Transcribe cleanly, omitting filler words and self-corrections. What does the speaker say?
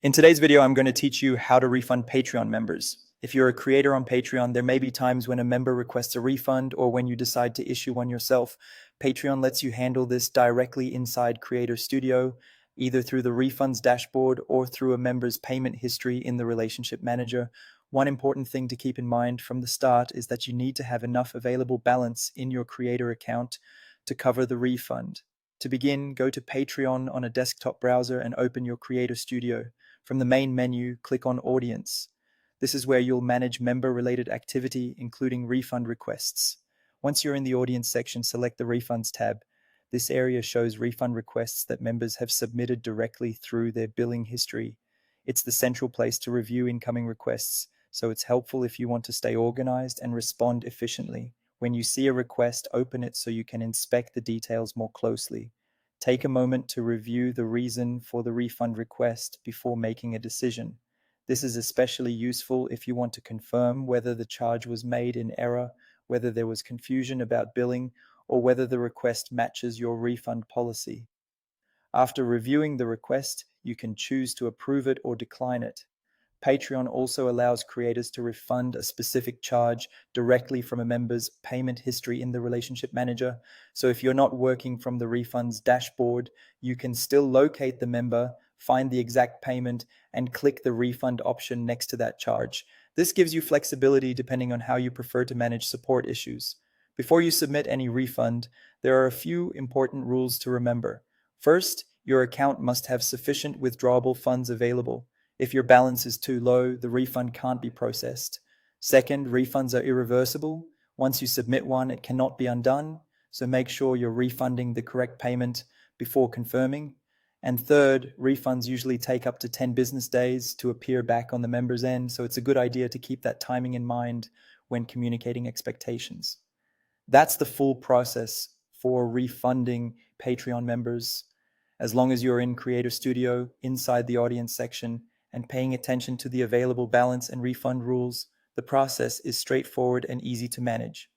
In today's video, I'm going to teach you how to refund Patreon members. If you're a creator on Patreon, there may be times when a member requests a refund or when you decide to issue one yourself. Patreon lets you handle this directly inside Creator Studio, either through the refunds dashboard or through a member's payment history in the relationship manager. One important thing to keep in mind from the start is that you need to have enough available balance in your creator account to cover the refund. To begin, go to Patreon on a desktop browser and open your Creator Studio. From the main menu, click on Audience. This is where you'll manage member-related activity, including refund requests. Once you're in the Audience section, select the Refunds tab. This area shows refund requests that members have submitted directly through their billing history. It's the central place to review incoming requests, so it's helpful if you want to stay organized and respond efficiently. When you see a request, open it so you can inspect the details more closely. Take a moment to review the reason for the refund request before making a decision. This is especially useful if you want to confirm whether the charge was made in error, whether there was confusion about billing, or whether the request matches your refund policy. After reviewing the request, you can choose to approve it or decline it. Patreon also allows creators to refund a specific charge directly from a member's payment history in the relationship manager. So if you're not working from the refunds dashboard, you can still locate the member, find the exact payment, and click the refund option next to that charge. This gives you flexibility depending on how you prefer to manage support issues. Before you submit any refund, there are a few important rules to remember. First, your account must have sufficient withdrawable funds available. If your balance is too low, the refund can't be processed. Second, refunds are irreversible. Once you submit one, it cannot be undone, so make sure you're refunding the correct payment before confirming. And third, refunds usually take up to 10 business days to appear back on the member's end, so it's a good idea to keep that timing in mind when communicating expectations. That's the full process for refunding Patreon members. As long as you're in Creator Studio, inside the audience section, and paying attention to the available balance and refund rules, the process is straightforward and easy to manage.